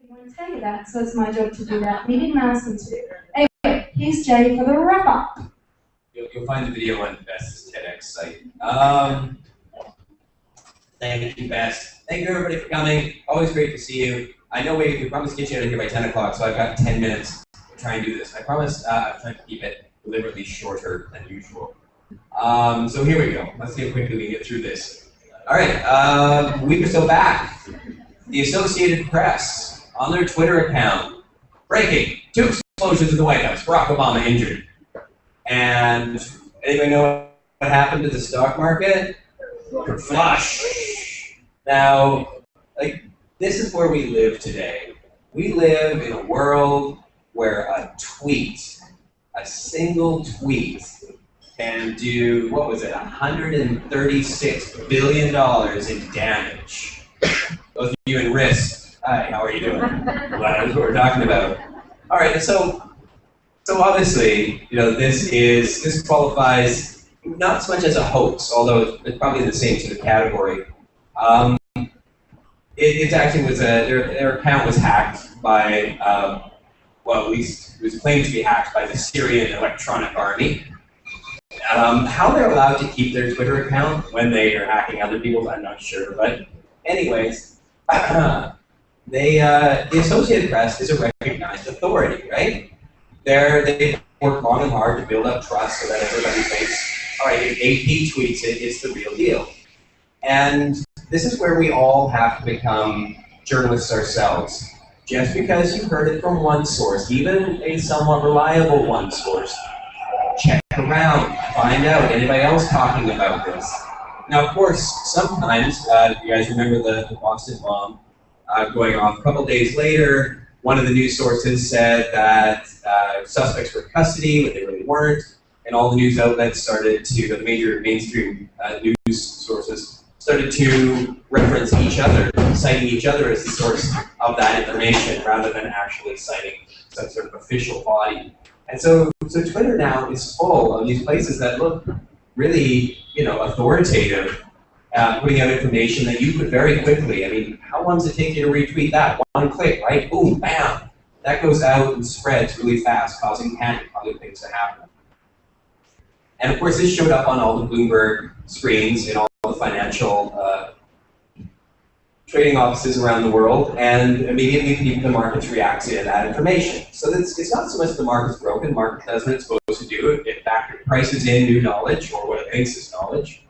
He won't tell you that, so it's my job to do that. And he didn't ask me to. Anyway, here's Jay for the wrap-up. You'll find the video on Best's TEDx site. Thank you, Best. Thank you, everybody, for coming. Always great to see you. I know we promised to get you out of here by 10 o'clock, so I've got 10 minutes to try and do this. I promise I'm trying to keep it deliberately shorter than usual. So here we go. Let's see how quickly we can get through this. All right, a week or so back, the Associated Press, on their Twitter account, breaking, 2 explosions in the White House, Barack Obama injured. And anybody know what happened to the stock market? Flush. Now, this is where we live today. We live in a world where a tweet, a single tweet, can do, what was it, $136 billion in damage. Those of you in risk, hi, how are you doing? Well, that's what we're talking about. All right, so obviously, this qualifies not so much as a hoax, although it's probably in the same sort of category. It actually was their account was hacked by, well, at least it was claimed to be hacked by the Syrian Electronic Army. How they're allowed to keep their Twitter account when they are hacking other people's, I'm not sure. But anyways, the Associated Press is a recognized authority, right? They work long and hard to build up trust so that everybody thinks, all right, if AP tweets it, it's the real deal. And this is where we all have to become journalists ourselves. Just because you heard it from one source, even a somewhat reliable one source, check around, find out, anybody else talking about this. Now, of course, sometimes, you guys remember the Boston bomb going off. A couple days later, one of the news sources said that suspects were in custody, but they really weren't, and all the news outlets started to, the major mainstream news sources, started to reference each other, citing each other as the source of that information, rather than actually citing some sort of official body. And so Twitter now is full of these places that look really, authoritative, putting out information that you could very quickly, I mean, how long does it take you to retweet that? One click, right? Boom, bam. That goes out and spreads really fast, causing panic, other things to happen. And of course, this showed up on all the Bloomberg screens in all the financial trading offices around the world, and immediately the markets react to that information. So it's not so much the market's broken, the market does what it's supposed to do, it prices in new knowledge, or what it thinks is knowledge.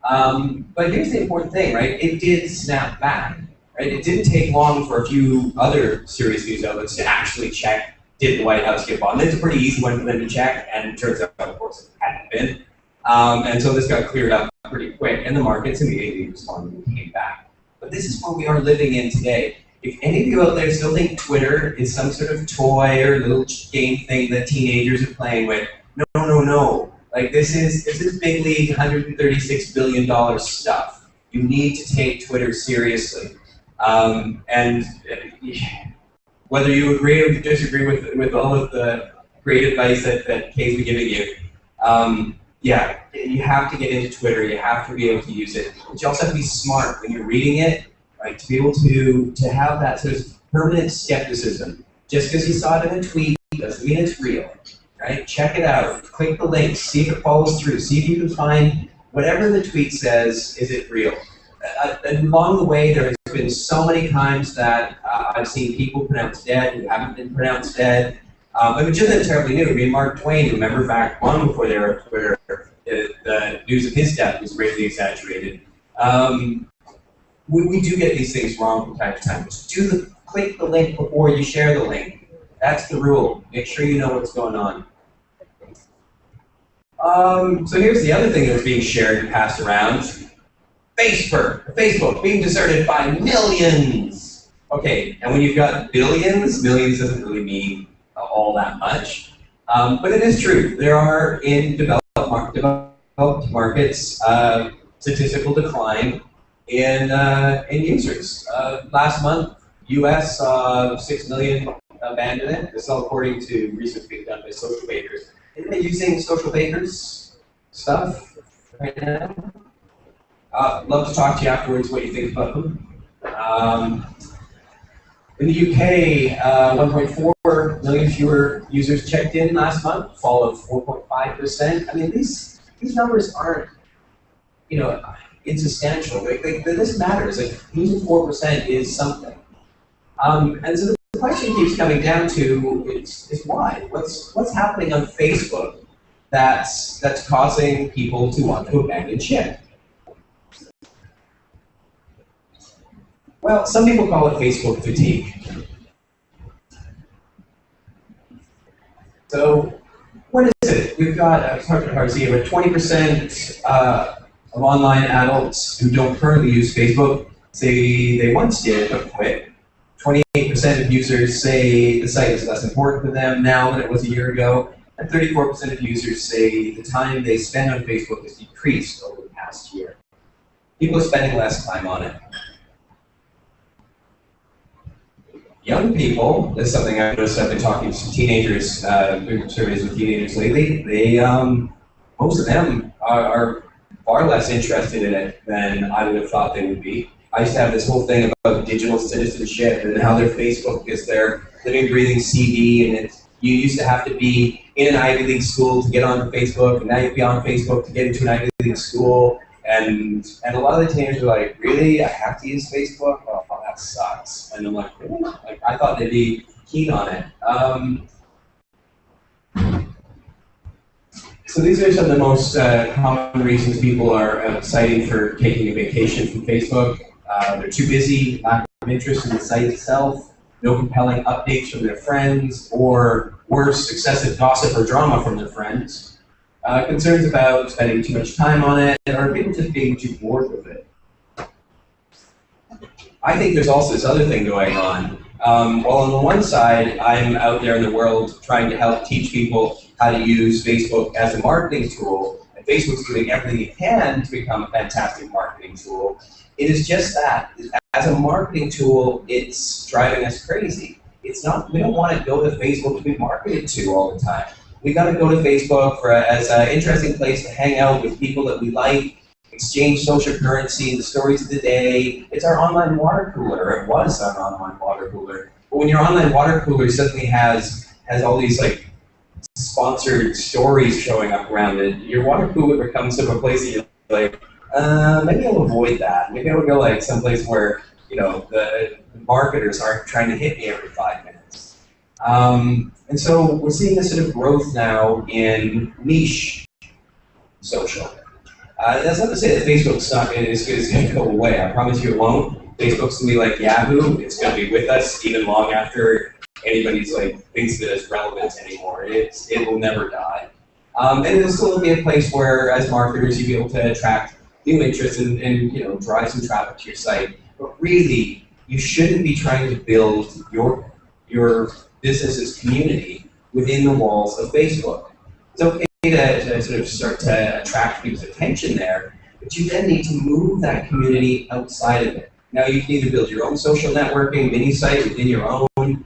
But here's the important thing, right? It did snap back, right? It didn't take long for a few other serious news outlets to actually check, did the White House get bombed? It's a pretty easy one for them to check, and it turns out, of course, it hadn't been. And so this got cleared up pretty quick, and the markets immediately responded and came back. But this is what we are living in today. If any of you out there still think Twitter is some sort of toy or little game thing that teenagers are playing with, no. Like this is big league $136 billion stuff. You need to take Twitter seriously. And whether you agree or disagree with all of the great advice that Kay's been giving you, yeah, you have to get into Twitter, you have to be able to use it, but you also have to be smart when you're reading it, right, to be able to have that sort of permanent skepticism. Just because you saw it in a tweet doesn't mean it's real, right? Check it out, click the link, see if it follows through, see if you can find whatever the tweet says, is it real? And along the way, there has been so many times that I've seen people pronounced dead who haven't been pronounced dead. Which isn't terribly new. I mean, Mark Twain, remember back long before they were Twitter, the news of his death was greatly exaggerated. We do get these things wrong from time to time. Just click the link before you share the link. That's the rule. Make sure you know what's going on. So here's the other thing that was being shared and passed around. Facebook being deserted by millions. Okay, and when you've got billions doesn't really mean all that much, but it is true. There are in developed markets statistical decline in users. Last month, U.S. saw 6 million abandon it. This is all according to research being done by Social Bakers. Anybody using Social Bakers stuff right now? Love to talk to you afterwards. What you think about them? In the UK, 1.4 million fewer users checked in last month, fall of 4.5%. I mean, these numbers aren't, insubstantial. This matters. Like, losing 4% is something. And so the question keeps coming down to is why? What's happening on Facebook that's causing people to want to abandon ship? Well, some people call it Facebook fatigue. So, what is it? We've got, it's hard to see, but 20% of online adults who don't currently use Facebook say they once did but quit. 28% of users say the site is less important to them now than it was a year ago. And 34% of users say the time they spend on Facebook has decreased over the past year. People are spending less time on it. Young people, this is something I've noticed. I've been talking to some teenagers, doing surveys with teenagers lately. Most of them are far less interested in it than I would have thought they would be. I used to have this whole thing about digital citizenship and how their Facebook is their living, breathing CD, and you used to have to be in an Ivy League school to get on Facebook, and now you can be on Facebook to get into an Ivy League school. And a lot of the teenagers are like, really? I have to use Facebook? Oh, that sucks. And I'm like, really? Like, I thought they'd be keen on it. So these are some of the most common reasons people are citing for taking a vacation from Facebook. They're too busy, lack of interest in the site itself, no compelling updates from their friends, or worse, excessive gossip or drama from their friends. Concerns about spending too much time on it, or people just being too bored with it. I think there's also this other thing going on. Well, on the one side, I'm out there in the world trying to help teach people how to use Facebook as a marketing tool, and Facebook's doing everything it can to become a fantastic marketing tool. It is just that. As a marketing tool, it's driving us crazy. It's not. We don't want to go to Facebook to be marketed to all the time. We got to go to Facebook as an interesting place to hang out with people that we like, exchange social currency, the stories of the day. It's our online water cooler. It was our online water cooler. But when your online water cooler suddenly has all these like sponsored stories showing up around it, your water cooler becomes sort of a place that you're like, maybe I'll avoid that. Maybe I'll go like someplace where the marketers aren't trying to hit me every 5 minutes. And so we're seeing this sort of growth now in niche social. That's not to say that Facebook's not is going to go away. I promise you it won't. Facebook's going to be like Yahoo. It's going to be with us even long after anybody's thinks that it's relevant anymore. It will never die. And it'll still be a place where, as marketers, you'll be able to attract new interest and drive some traffic to your site. But really, you shouldn't be trying to build your business's community within the walls of Facebook. It's okay to sort of start to attract people's attention there, but you then need to move that community outside of it. Now you can either build your own social networking mini site within your own,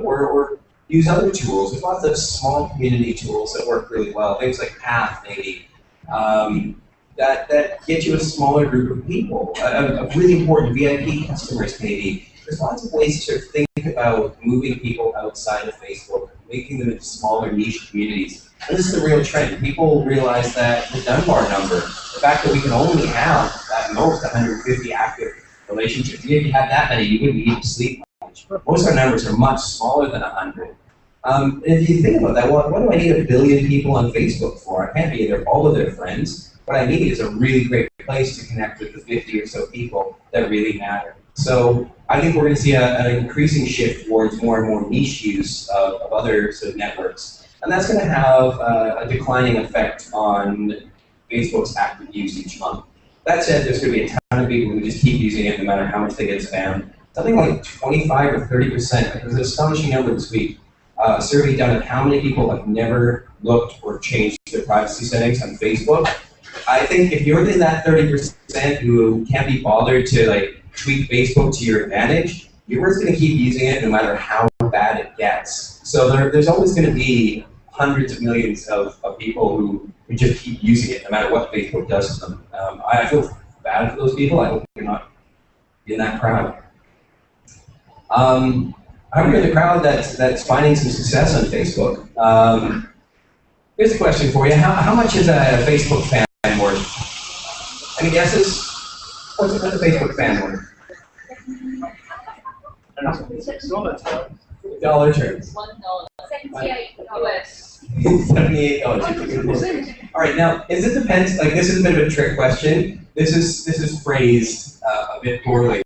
or use other tools. There's lots of small community tools that work really well. Things like Path, maybe, that get you a smaller group of people, a really important VIP customers, maybe. There's lots of ways to sort of think about moving people outside of Facebook, making them into smaller niche communities. And this is the real trend. People realize that the Dunbar number, the fact that we can only have at most 150 active relationships. Even if you had that many, you wouldn't eat or sleep much. Most of our numbers are much smaller than 100. And if you think about that, what do I need 1 billion people on Facebook for? I can't be all of their friends. What I need is a really great place to connect with the 50 or so people that really matter. So I think we're going to see an increasing shift towards more and more niche use of other sort of networks. And that's going to have a declining effect on Facebook's active use each month. That said, there's going to be a ton of people who just keep using it no matter how much they get spammed. Something like 25 or 30%. It was an astonishing number this week. A survey done of how many people have never looked or changed their privacy settings on Facebook. I think if you're in that 30% who can't be bothered to tweak Facebook to your advantage, you're just going to keep using it no matter how bad it gets. So there's always going to be hundreds of millions of people who just keep using it no matter what Facebook does to them. I feel bad for those people. I hope you're not in that crowd. I'm in the crowd that's finding some success on Facebook. Here's a question for you. How much is a Facebook fan worth? Any guesses? What's a Facebook fan worth? Dollar terms. $1. $78. $78. All right, now, it depends, like this is a bit of a trick question. This is phrased a bit poorly.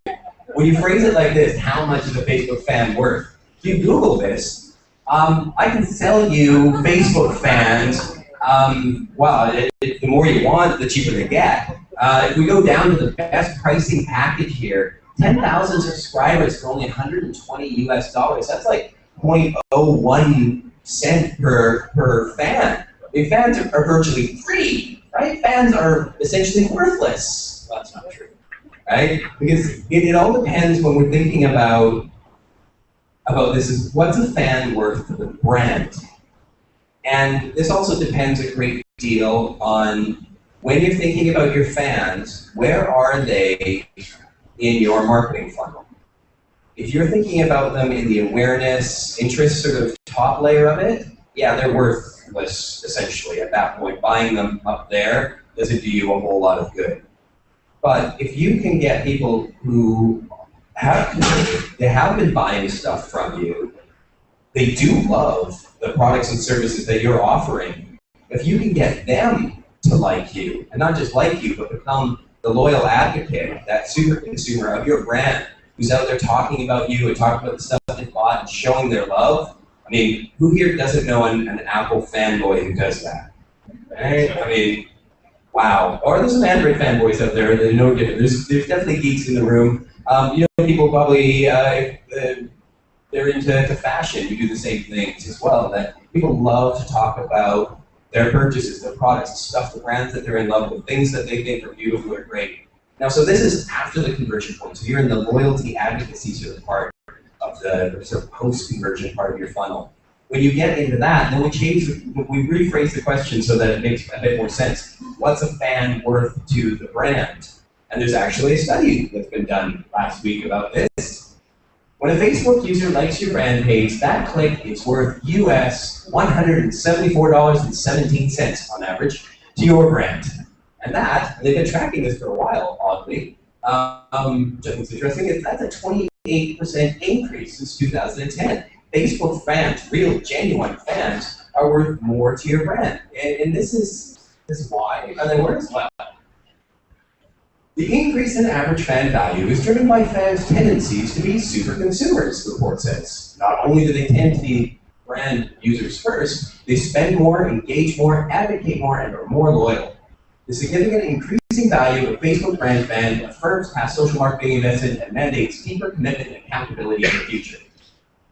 When you phrase it like this, how much is a Facebook fan worth? If you Google this, I can sell you Facebook fans, the more you want, the cheaper they get. If we go down to the best pricing package here, 10,000 subscribers for only $120 US. That's like 0.01 cent per fan. The fans are virtually free, right? Fans are essentially worthless. Well, that's not true, right? Because it all depends when we're thinking about this is what's a fan worth to the brand? And this also depends a great deal on when you're thinking about your fans, where are they in your marketing funnel? If you're thinking about them in the awareness, interest sort of top layer of it, yeah, they're worthless essentially at that point. Buying them up there doesn't do you a whole lot of good. But if you can get people who have been buying stuff from you, they do love the products and services that you're offering. If you can get them to like you, and not just like you, but become the loyal advocate, that super consumer of your brand, who's out there talking about you and talking about the stuff they bought and showing their love. I mean, who here doesn't know an Apple fanboy who does that? Right? I mean, wow. Or there's some Android fanboys out there. They're no different. There's definitely geeks in the room. People probably they're into fashion. You do the same things as well. That people love to talk about their purchases, their products, stuff, the brands that they're in love with, things that they think are beautiful or great. Now, so this is after the conversion point. So you're in the loyalty advocacy sort of part of the sort of post-conversion part of your funnel. When you get into that, then we rephrase the question so that it makes a bit more sense. What's a fan worth to the brand? And there's actually a study that's been done last week about this. When a Facebook user likes your brand page, that click is worth US $174.17 on average to your brand. And they've been tracking this for a while, oddly. Which I think is interesting. That's a 28% increase since 2010. Facebook fans, real, genuine fans, are worth more to your brand. And this is why. And then where as well? The increase in average fan value is driven by fans' tendencies to be super consumers, the report says. Not only do they tend to be brand users first, they spend more, engage more, advocate more, and are more loyal. The significant increasing value of Facebook brand fan affirms past social marketing investment and mandates deeper commitment and accountability in the future.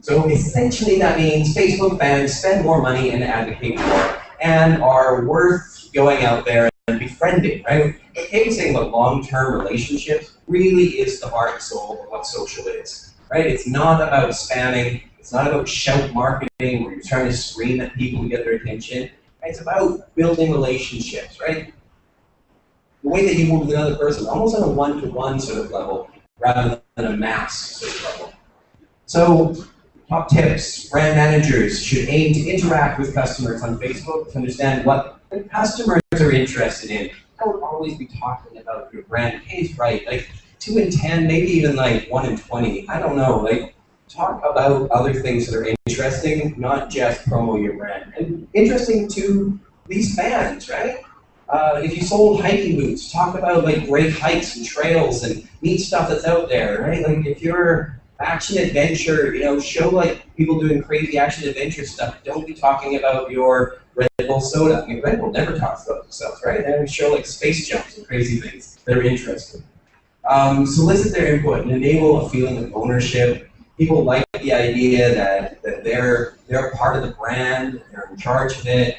So essentially that means Facebook fans spend more money and advocate more and are worth going out there and befriending, right? What Kate's saying about long-term relationships really is the heart and soul of what social is, right? It's not about spamming, it's not about shout marketing where you're trying to scream at people to get their attention. It's about building relationships, right? The way that you move with another person, almost on a one-to-one sort of level, rather than a mass sort of level. So, top tips, brand managers should aim to interact with customers on Facebook to understand what the customers are interested in. Don't always be talking about your brand case, right? Like 2 in 10, maybe even like 1 in 20. I don't know. Like talk about other things that are interesting, not just promo your brand. And interesting to these fans, right? If you sold hiking boots, talk about like great hikes and trails and neat stuff that's out there, right? Like if you're action adventure, show like people doing crazy action adventure stuff. Don't be talking about your Red Bull soda. I mean, Red Bull never talks about themselves, right? They show like space jumps and crazy things that are interesting. Solicit their input and enable a feeling of ownership. People like the idea that they're a part of the brand, they're in charge of it.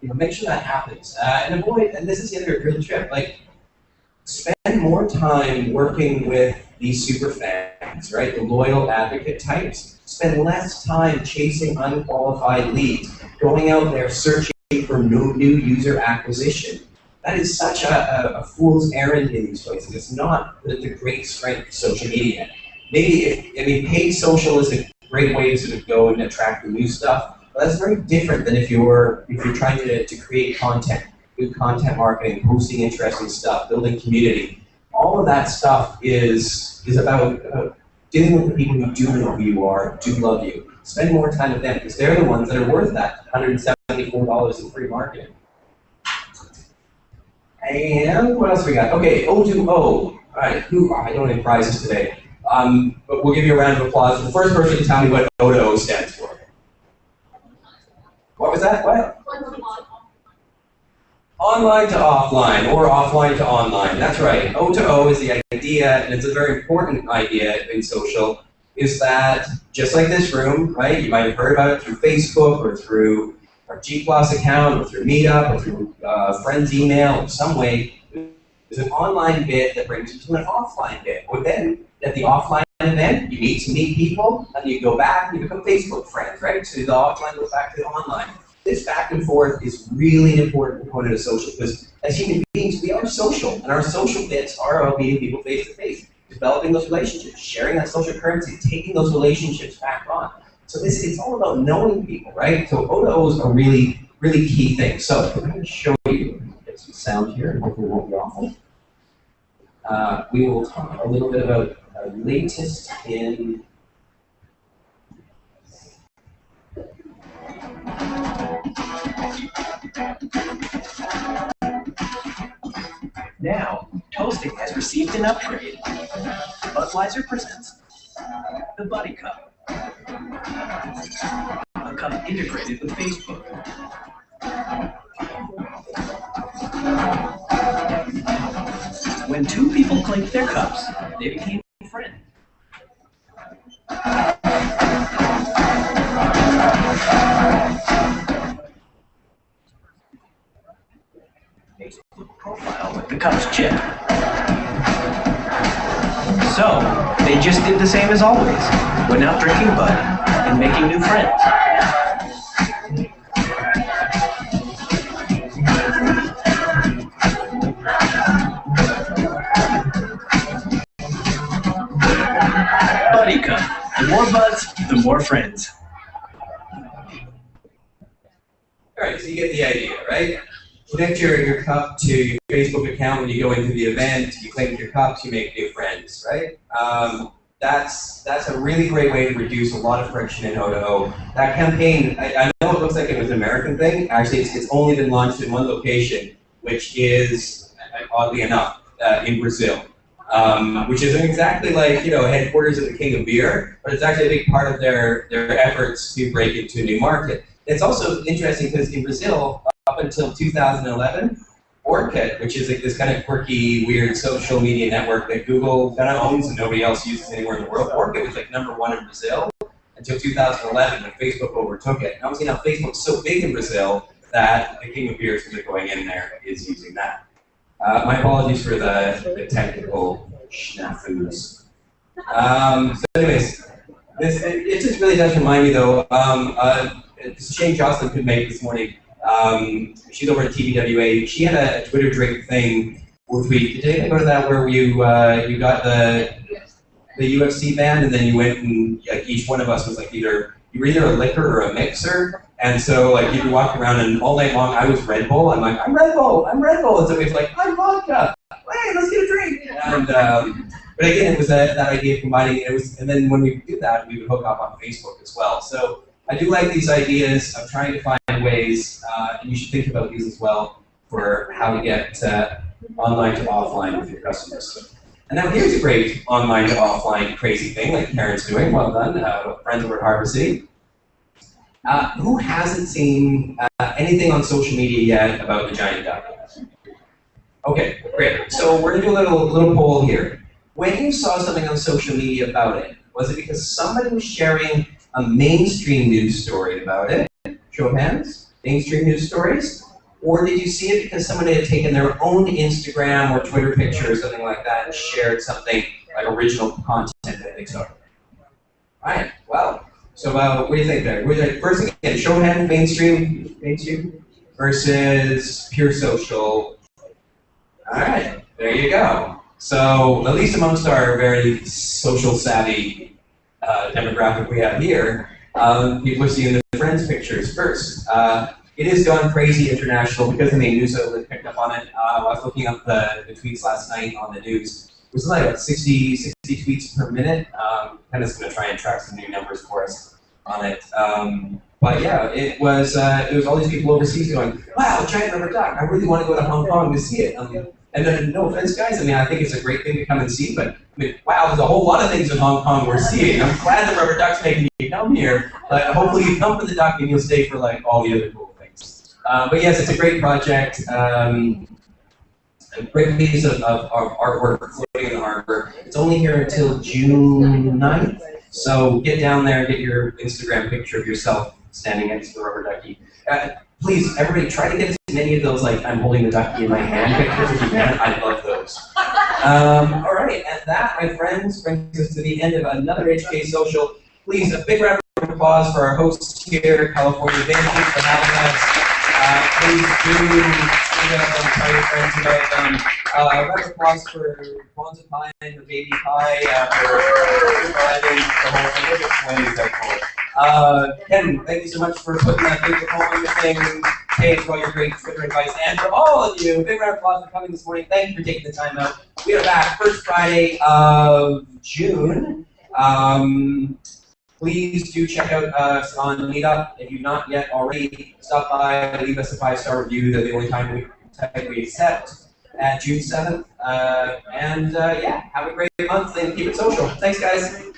Make sure that happens. And avoid, and this is the other real trick, like spend more time working with these super fans, right? The loyal advocate types. Spend less time chasing unqualified leads, going out there searching for new user acquisition. That is such a fool's errand in these places. It's not the great strength of social media. Paid social is a great way to sort of go and attract the new stuff, but that's very different than if you're trying to create content, do content marketing, posting interesting stuff, building community. All of that stuff is about dealing with the people who do know who you are, do love you. Spend more time with them because they're the ones that are worth that $174 in free marketing. And what else we got? Okay, O2O. All right, I don't have any prizes today. But we'll give you a round of applause for the first person to tell me what O2O stands for. What was that? What? Online to offline, or offline to online. That's right. O2O is the idea, and it's a very important idea in social, is that just like this room, right? You might have heard about it through Facebook or through our G+ account or through Meetup or through friends' email in some way. There's an online bit that brings you to an offline bit. Or then at the offline event, you meet some neat people, and you go back and you become Facebook friends, right? So the offline goes back to the online. This back and forth is really an important component of social because as human beings, we are social, and our social bits are about meeting people face to face, developing those relationships, sharing that social currency, taking those relationships back on. So it's all about knowing people, right? So O2O is a really, really key thing. So I'm going to show you, get some sound here, and hopefully it won't be awful. We will talk a little bit about our latest in Now, toasting has received an upgrade. Budweiser presents the Buddy Cup. A cup integrated with Facebook. When two people clinked their cups, they became friends. Facebook profile with the cup's chip. So, they just did the same as always. Went out drinking Bud and making new friends. Buddy Cup. The more buds, the more friends. All right, so you get the idea, right? Connect your cup to your Facebook account when you go into the event. You claim your cups, you make new friends, right? That's a really great way to reduce a lot of friction in O2O. That campaign, I know it looks like it was an American thing. Actually, it's only been launched in one location, which is, oddly enough, in Brazil. Which isn't exactly like, headquarters of the king of beer, but it's actually a big part of their efforts to break into a new market. It's also interesting because in Brazil, up until 2011, Orkut, which is like this kind of quirky, weird social media network that Google kind of owns and nobody else uses anywhere in the world, Orkut was like #1 in Brazil until 2011 when Facebook overtook it. And obviously now Facebook's so big in Brazil that the king of beer is going in there is using that. My apologies for the technical snafus. So anyways, it just really does remind me though, Shane Jocelyn could make this morning. She's over at TBWA. She had a Twitter drink thing where did you go to that where you got the UFC band and then you went and each one of us was like you were either a liquor or a mixer. And so, like, you'd be walking around, and all night long, I was Red Bull. I'm like, I'm Red Bull, I'm Red Bull. And somebody's like, I'm vodka. Hey, let's get a drink. And but again, it was that idea of combining. And then when we did that, we would hook up on Facebook as well. So I do like these ideas. I'm trying to find ways, and you should think about these as well for how to get online to offline with your customers. And now here's a great online to offline crazy thing, like Karen's doing. Well done, friends over at Harbor City. Who hasn't seen anything on social media yet about the giant duck? Okay, great. So we're gonna do a little poll here. When you saw something on social media about it, was it because somebody was sharing a mainstream news story about it? Show of hands. Mainstream news stories? Or did you see it because someone had taken their own Instagram or Twitter picture or something like that and shared something like original content that they took? All right. Well. So what do you think there? First again, show of hands, mainstream versus pure social. All right, there you go. So at least amongst our very social savvy demographic we have here, people are seeing the Friends pictures first. It has gone crazy international because the main news outlet picked up on it. I was looking up the tweets last night on the news. It was like about 60 tweets per minute. Kenna's going to try and track some new numbers for us on it. But yeah, it was all these people overseas going, wow, giant rubber duck, I really want to go to Hong Kong to see it. And then, no offense, guys, I mean, I think it's a great thing to come and see, but I mean, wow, there's a whole lot of things in Hong Kong we're seeing. I'm glad the rubber duck's making you come here, but hopefully you come for the duck and you'll stay for like all the other cool things. But yes, it's a great project. A great piece of artwork floating in the harbor. It's only here until June 9th, so get down there and get your Instagram picture of yourself standing next to the rubber ducky. Please, everybody, try to get as many of those, like, I'm holding the ducky in my hand pictures if you can. I love those. All right, and that, my friends, brings us to the end of another HK Social. Please, a big round of applause for our hosts here, California. Thank you for having us. Please do tell your friends about them. A round of applause for Kwanzaa Pie and the baby pie for providing the whole thing. Ken, thank you so much for putting that big poll on the thing. Hey, for all your great Twitter advice, and for all of you, big round of applause for coming this morning. Thank you for taking the time out. We are back first Friday of June. Please do check out us on Meetup. If you've not yet already, stop by, leave us a 5-star review. They're the only time we accept at June 7th. Yeah, have a great month and keep it social. Thanks, guys.